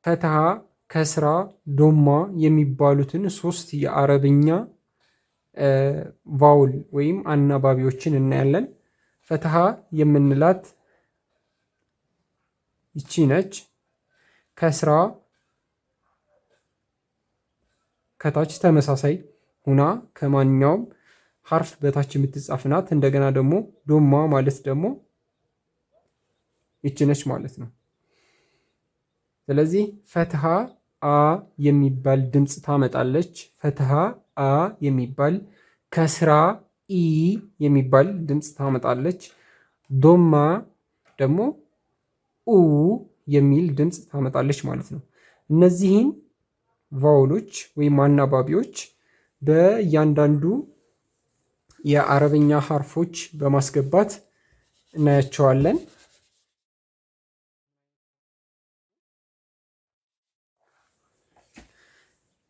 ፈትሃ፣ ከስራ፣ ዶማ የሚባሉትን ሶስት የአረብኛ ቫውል ወይም አናባቢዎችን እናያለን። ፈትሃ የምንላት ይቺ ነች። ከስራ ከታች ተመሳሳይ ሁና ከማንኛውም ሐርፍ በታች የምትጻፍ ናት። እንደገና ደግሞ ዶማ ማለት ደግሞ ይቺ ነች ማለት ነው። ስለዚህ ፈትሃ አ የሚባል ድምፅ ታመጣለች። ፈትሃ አ የሚባል ከስራ ኢ የሚባል ድምፅ ታመጣለች። ዶማ ደግሞ ኡ የሚል ድምፅ ታመጣለች ማለት ነው። እነዚህን ቫውሎች ወይም አናባቢዎች በእያንዳንዱ የአረብኛ ሐርፎች በማስገባት እናያቸዋለን።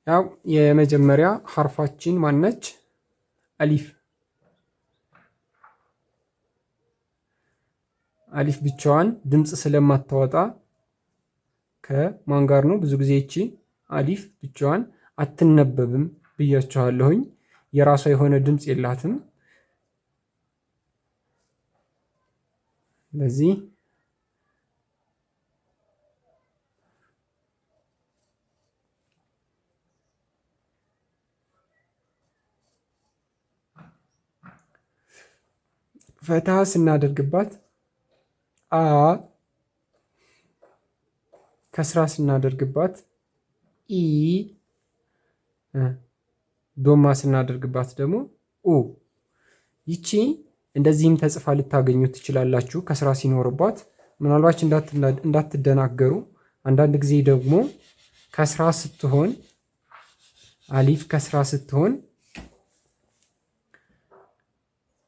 ያው የመጀመሪያ ሐርፋችን ማነች? አሊፍ። አሊፍ ብቻዋን ድምፅ ስለማታወጣ ከማን ጋር ነው? ብዙ ጊዜ እቺ አሊፍ ብቻዋን አትነበብም ብያችኋለሁኝ። የራሷ የሆነ ድምፅ የላትም። ስለዚህ ፈትሃ ስናደርግባት አ፣ ከስራ ስናደርግባት ኢ፣ ዶማ ስናደርግባት ደግሞ ኡ። ይቺ እንደዚህም ተጽፋ ልታገኙ ትችላላችሁ ከስራ ሲኖርባት። ምናልባት እንዳትደናገሩ። አንዳንድ ጊዜ ደግሞ ከስራ ስትሆን አሊፍ ከስራ ስትሆን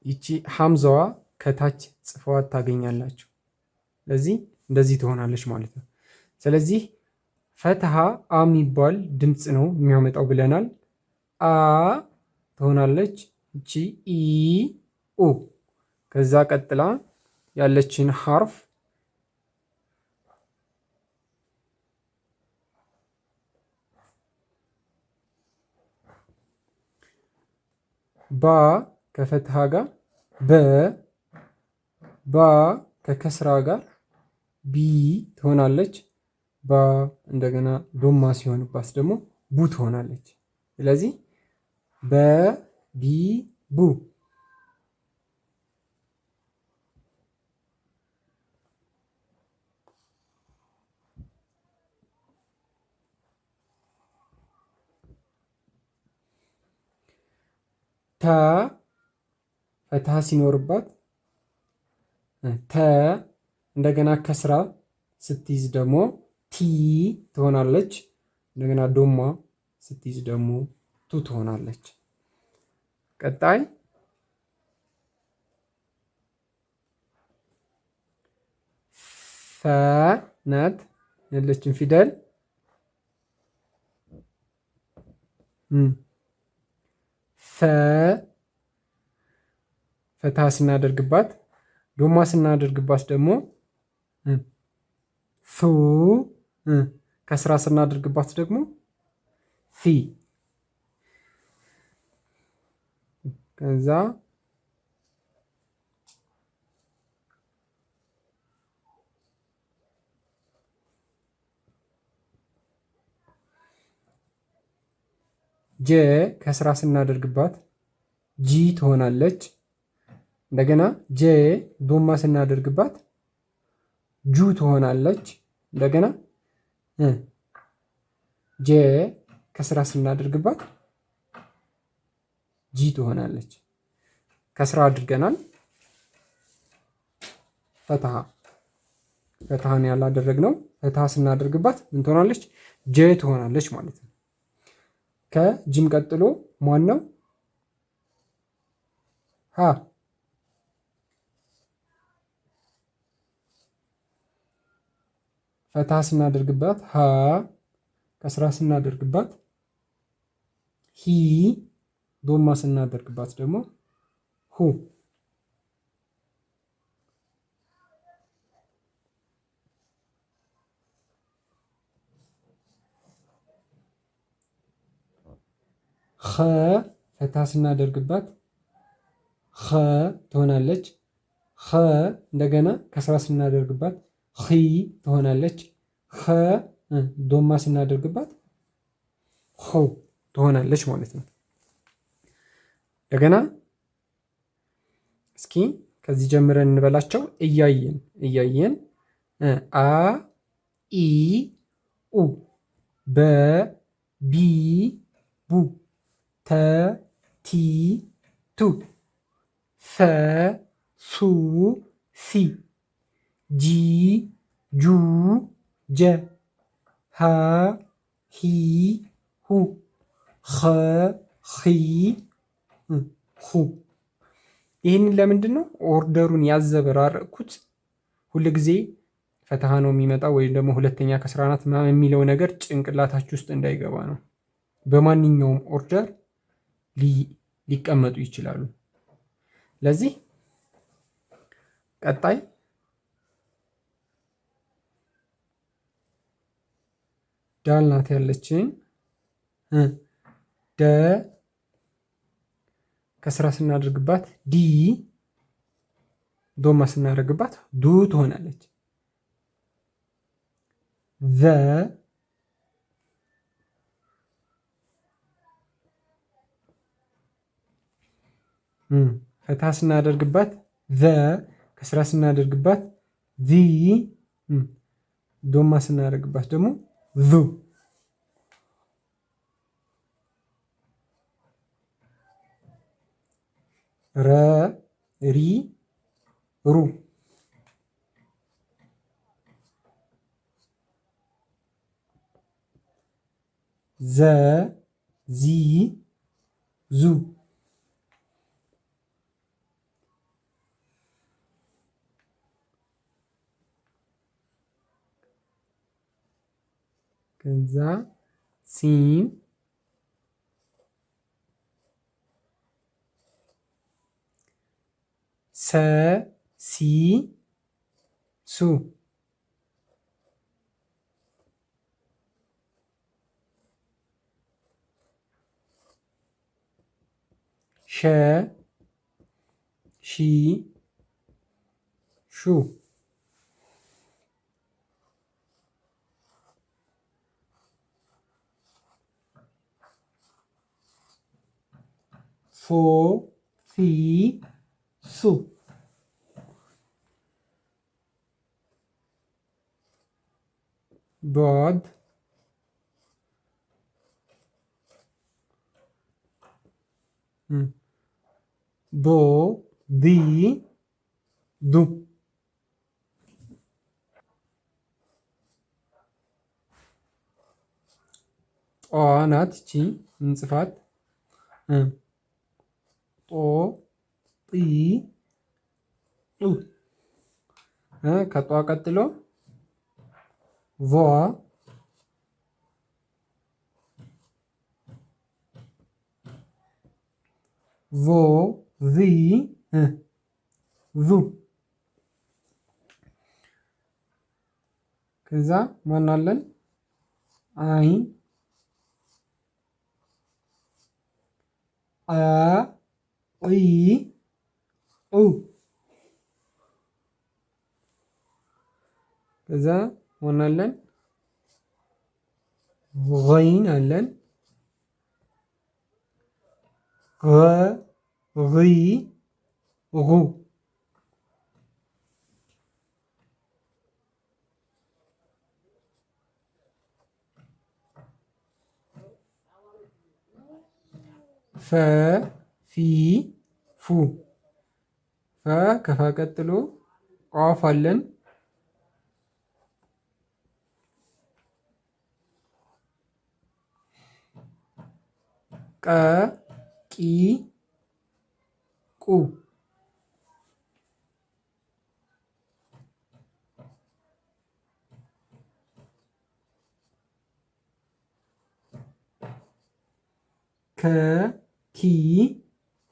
ይቺ ሐምዛዋ ከታች ጽፈዋት ታገኛላችሁ። ስለዚህ እንደዚህ ትሆናለች ማለት ነው። ስለዚህ ፈትሃ አ የሚባል ድምፅ ነው የሚያመጣው ብለናል። አ ትሆናለች። እቺ ኢ፣ ኡ። ከዛ ቀጥላ ያለችን ሐርፍ ባ ከፈትሃ ጋር በ፣ ባ ከከስራ ጋር ቢ ትሆናለች። ባ እንደገና ዶማ ሲሆንባት ደግሞ ቡ ትሆናለች። ስለዚህ በ፣ ቢ፣ ቡ። ተ ፈትሃ ሲኖርባት ተ፣ እንደገና ከስራ ስትይዝ ደግሞ ቲ ትሆናለች። እንደገና ዶማ ስትይዝ ደግሞ ቱ ትሆናለች። ቀጣይ ፈ ናት ያለችን ፊደል። ፈ ፈትሃ ስናደርግባት፣ ዶማ ስናደርግባት ደግሞ ፉ፣ ከስራ ስናደርግባት ደግሞ ፊ። ከዛ ጀ ከስራ ስናደርግባት ጂ ትሆናለች። እንደገና ጀ ዶማ ስናደርግባት ጁ ትሆናለች። እንደገና ጀ ከስራ ስናደርግባት ጂ ትሆናለች። ከስራ አድርገናል። ፈትሃ ፈትሃን ያላደረግነው ፈትሃ ስናደርግባት ምን ትሆናለች? ጀ ትሆናለች ማለት ነው። ከጂም ቀጥሎ ማን ነው? ሀ። ፈትሃ ስናደርግባት ሀ፣ ከስራ ስናደርግባት ሂ፣ ዶማ ስናደርግባት ደግሞ ሁ። ኸ ፈታ ስናደርግባት ኸ ትሆናለች። ኸ እንደገና ከስራ ስናደርግባት ኺ ትሆናለች። ኸ ዶማ ስናደርግባት ኹ ትሆናለች ማለት ነው። እንደገና እስኪ ከዚህ ጀምረን እንበላቸው እያየን አ ኢ ኡ በ ቢ ቡ ተ ቲ ቱ ፈ ሱ ሲ ጂ ጁ ጀ ሃ ሂ ሁ ኸ ኺ ሁ። ይህንን ለምንድን ነው ኦርደሩን ያዘበራረቅኩት? ሁል ጊዜ ፈትሃ ነው የሚመጣው ወይም ደግሞ ሁለተኛ ከስራ ናት ምናምን የሚለው ነገር ጭንቅላታችሁ ውስጥ እንዳይገባ ነው። በማንኛውም ኦርደር ሊቀመጡ ይችላሉ። ለዚህ ቀጣይ ዳል ናት ያለችን ደ ከስራ ስናደርግባት ዲ ዶማ ስናደርግባት ዱ ትሆናለች። ዘ ፈታ ስናደርግባት ዘ ከስራ ስናደርግባት ዚ ዶማ ስናደርግባት ደግሞ ዙ። ረ ሪ ሩ ዘ ዚ ዙ ከዛ ሲን ሰ ሲ ሱ ሸ ሺ ሹ ፎ ፊ ሱ ዶድ ዶ ዲ ዱ ጧ ናት እቺ እንጽፋት ጦ ጢ ጡ ከጧ ቀጥሎ ቮ ቮ ዚ ዙ ከዛ ማናለን አይን አ ኢ ኡ ከዛ ማናለን ገይን አለን ገ ጊ ጉ ፈ ፊ ፉ ፈ ከፈ ቀጥሎ ቋፍ አለን ቀ ቂ ቁ ከ ኪ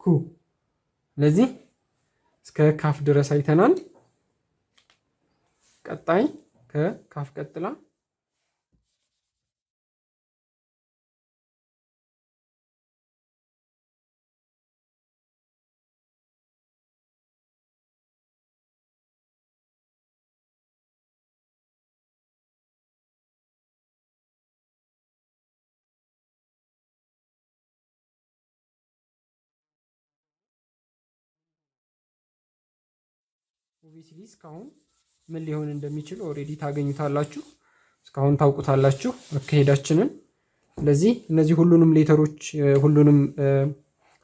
ኩ። ስለዚህ እስከ ካፍ ድረስ አይተናል። ቀጣይ ከካፍ ቀጥላ ኦብቪየስሊ እስካሁን ምን ሊሆን እንደሚችል ኦልሬዲ ታገኙታላችሁ። እስካሁን ታውቁታላችሁ አካሄዳችንን። ስለዚህ እነዚህ ሁሉንም ሌተሮች ሁሉንም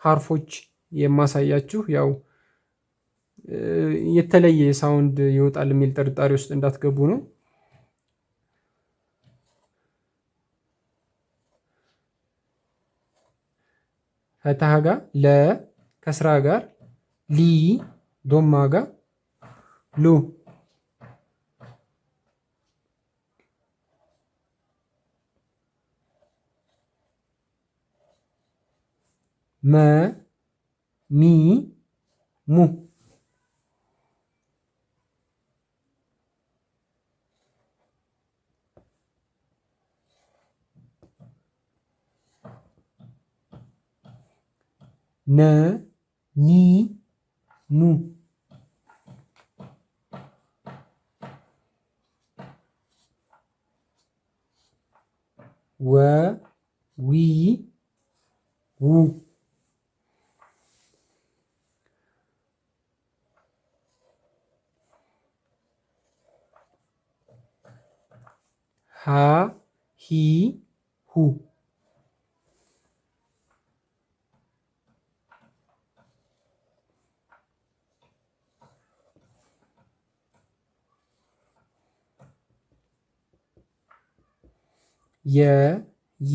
ሀርፎች የማሳያችሁ ያው የተለየ ሳውንድ ይወጣል የሚል ጥርጣሬ ውስጥ እንዳትገቡ ነው። ፈትሃ ጋር ለ፣ ከስራ ጋር ሊ፣ ዶማ ጋር ሉ፣ መ፣ ሚ፣ ሙ፣ ነ፣ ኒ፣ ኑ፣ ወ፣ ዊ፣ ው፣ ሀ፣ ሂ፣ ሁ፣ የ፣ ይ፣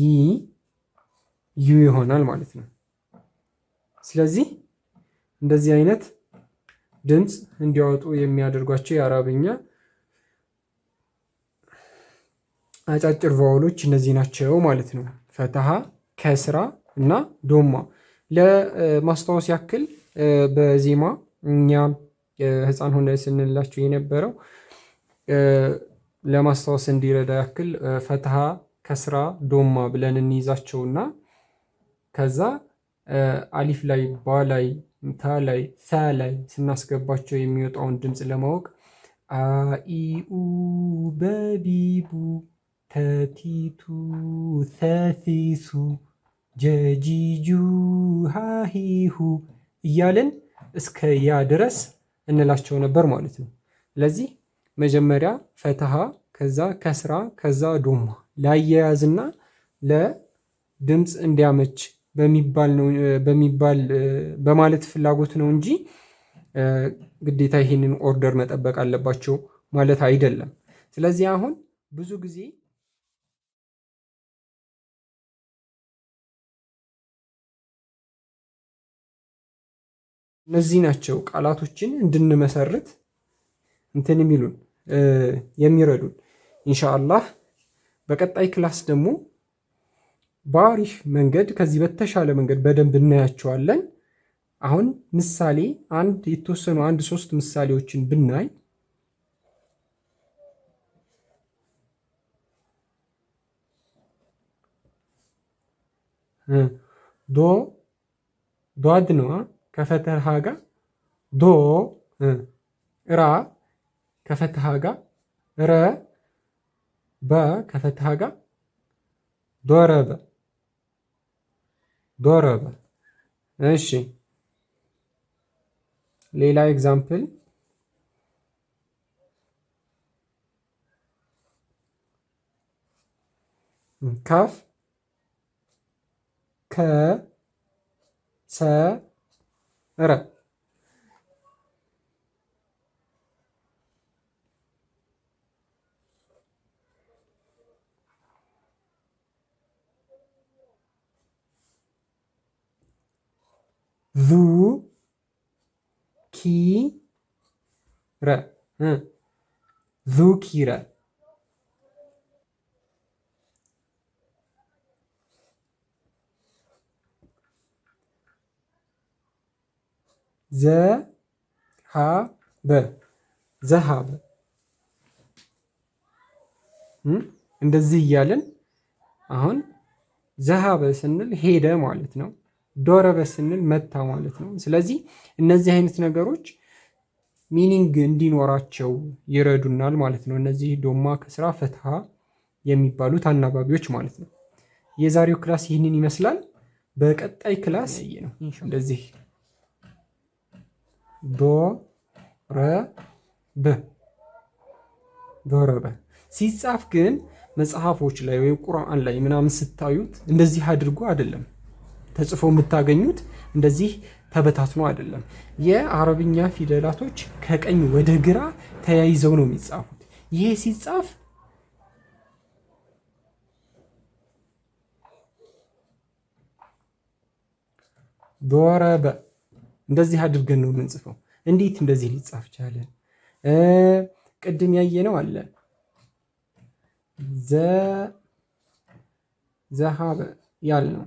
ዩ ይሆናል ማለት ነው። ስለዚህ እንደዚህ አይነት ድምፅ እንዲያወጡ የሚያደርጓቸው የአረብኛ አጫጭር ቫውሎች እነዚህ ናቸው ማለት ነው። ፈትሃ፣ ከስራ እና ዶማ። ለማስታወስ ያክል በዜማ እኛ ህፃን ሆነ ስንላችሁ የነበረው ለማስታወስ እንዲረዳ ያክል ፈትሃ፣ ከስራ፣ ዶማ ብለን እንይዛቸውና ከዛ አሊፍ ላይ፣ ባ ላይ፣ ታ ላይ፣ ሳ ላይ ስናስገባቸው የሚወጣውን ድምፅ ለማወቅ አኢኡ በቢቡ ተቲቱ ሰሲሱ ጀጂጁ ሃሂሁ እያልን እስከ ያ ድረስ እንላቸው ነበር ማለት ነው። ስለዚህ መጀመሪያ ፈትሃ፣ ከዛ ከስራ፣ ከዛ ዶማ ላያያዝና ለድምፅ እንዲያመች በሚባል በማለት ፍላጎት ነው እንጂ ግዴታ ይህንን ኦርደር መጠበቅ አለባቸው ማለት አይደለም። ስለዚህ አሁን ብዙ ጊዜ እነዚህ ናቸው ቃላቶችን እንድንመሰርት እንትን የሚሉን የሚረዱን። ኢንሻአላህ በቀጣይ ክላስ ደግሞ በአሪፍ መንገድ ከዚህ በተሻለ መንገድ በደንብ እናያቸዋለን። አሁን ምሳሌ የተወሰኑ 1-3 ምሳሌዎችን ብናይ ዷድ ነው ከፈትሃ ጋር ዶ፣ ራ ከፈትሃ ጋር ረ፣ በ ከፈትሃ ጋር ዶረበ፣ ዶረበ። እሺ ሌላ ኤግዛምፕል ካፍ፣ ከ፣ ሰ፣ ረ ዙ፣ ኪ፣ ረ ዙኪረ፣ ዘ፣ ሀ፣ በ ዘሃበ። እንደዚህ እያለን አሁን ዘሃበ ስንል ሄደ ማለት ነው። ዶረበ ስንል መታ ማለት ነው። ስለዚህ እነዚህ አይነት ነገሮች ሚኒንግ እንዲኖራቸው ይረዱናል ማለት ነው። እነዚህ ዶማ፣ ከስራ፣ ፈትሃ የሚባሉት አናባቢዎች ማለት ነው። የዛሬው ክላስ ይህንን ይመስላል። በቀጣይ ክላስ ነው እንደዚህ ዶ፣ ረ፣ ዶረበ። ሲጻፍ ግን መጽሐፎች ላይ ወይም ቁርአን ላይ ምናምን ስታዩት እንደዚህ አድርጎ አይደለም ተጽፎ የምታገኙት፣ እንደዚህ ተበታትኖ አይደለም። የአረብኛ ፊደላቶች ከቀኝ ወደ ግራ ተያይዘው ነው የሚጻፉት። ይሄ ሲጻፍ ዶረበ እንደዚህ አድርገን ነው የምንጽፈው። እንዴት እንደዚህ ሊጻፍ ቻለ? ቅድም ያየነው አለ ዘሃበ ያልነው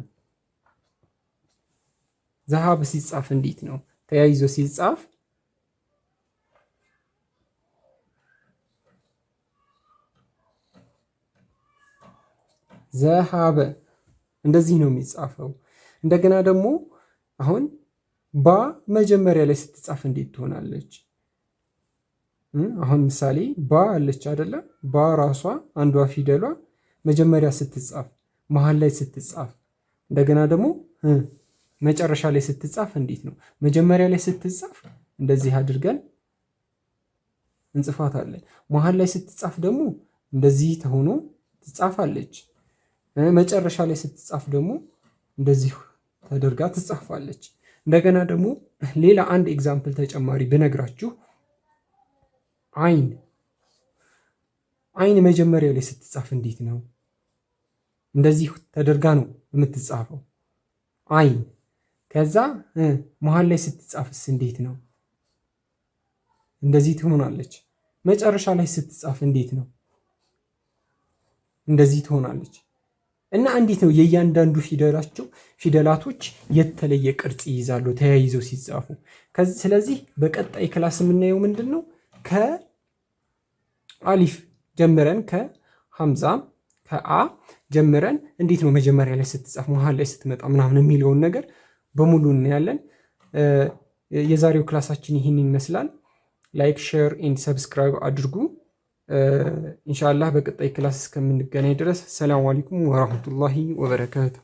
ዘሃበ ሲጻፍ እንዴት ነው ተያይዞ ሲጻፍ? ዘሃበ እንደዚህ ነው የሚጻፈው። እንደገና ደግሞ አሁን ባ መጀመሪያ ላይ ስትጻፍ እንዴት ትሆናለች? አሁን ምሳሌ ባ አለች አይደለ? ባ ራሷ አንዷ ፊደሏ መጀመሪያ ስትጻፍ፣ መሀል ላይ ስትጻፍ፣ እንደገና ደግሞ መጨረሻ ላይ ስትጻፍ እንዴት ነው? መጀመሪያ ላይ ስትጻፍ እንደዚህ አድርገን እንጽፋታለን። መሀል ላይ ስትጻፍ ደግሞ እንደዚህ ተሆኖ ትጻፋለች። መጨረሻ ላይ ስትጻፍ ደግሞ እንደዚህ ተደርጋ ትጻፋለች። እንደገና ደግሞ ሌላ አንድ ኤግዛምፕል ተጨማሪ ብነግራችሁ አይን መጀመሪያ ላይ ስትጻፍ እንዴት ነው? እንደዚህ ተደርጋ ነው የምትጻፈው አይን። ከዛ መሀል ላይ ስትጻፍስ እንዴት ነው? እንደዚህ ትሆናለች። መጨረሻ ላይ ስትጻፍ እንዴት ነው? እንደዚህ ትሆናለች። እና እንዴት ነው የእያንዳንዱ ፊደላቶች የተለየ ቅርጽ ይይዛሉ ተያይዘው ሲጻፉ። ስለዚህ በቀጣይ ክላስ የምናየው ምንድን ነው? ከአሊፍ ጀምረን ከሐምዛ ከአ ጀምረን እንዴት ነው መጀመሪያ ላይ ስትጻፍ መሀል ላይ ስትመጣ ምናምን የሚለውን ነገር በሙሉ እናያለን። የዛሬው ክላሳችን ይህን ይመስላል። ላይክ፣ ሼር ኤንድ ሰብስክራይብ አድርጉ። ኢንሻአላህ በቀጣይ ክላስ እስከምንገናኝ ድረስ ሰላም አለይኩም ወራህመቱላሂ ወበረካቱ።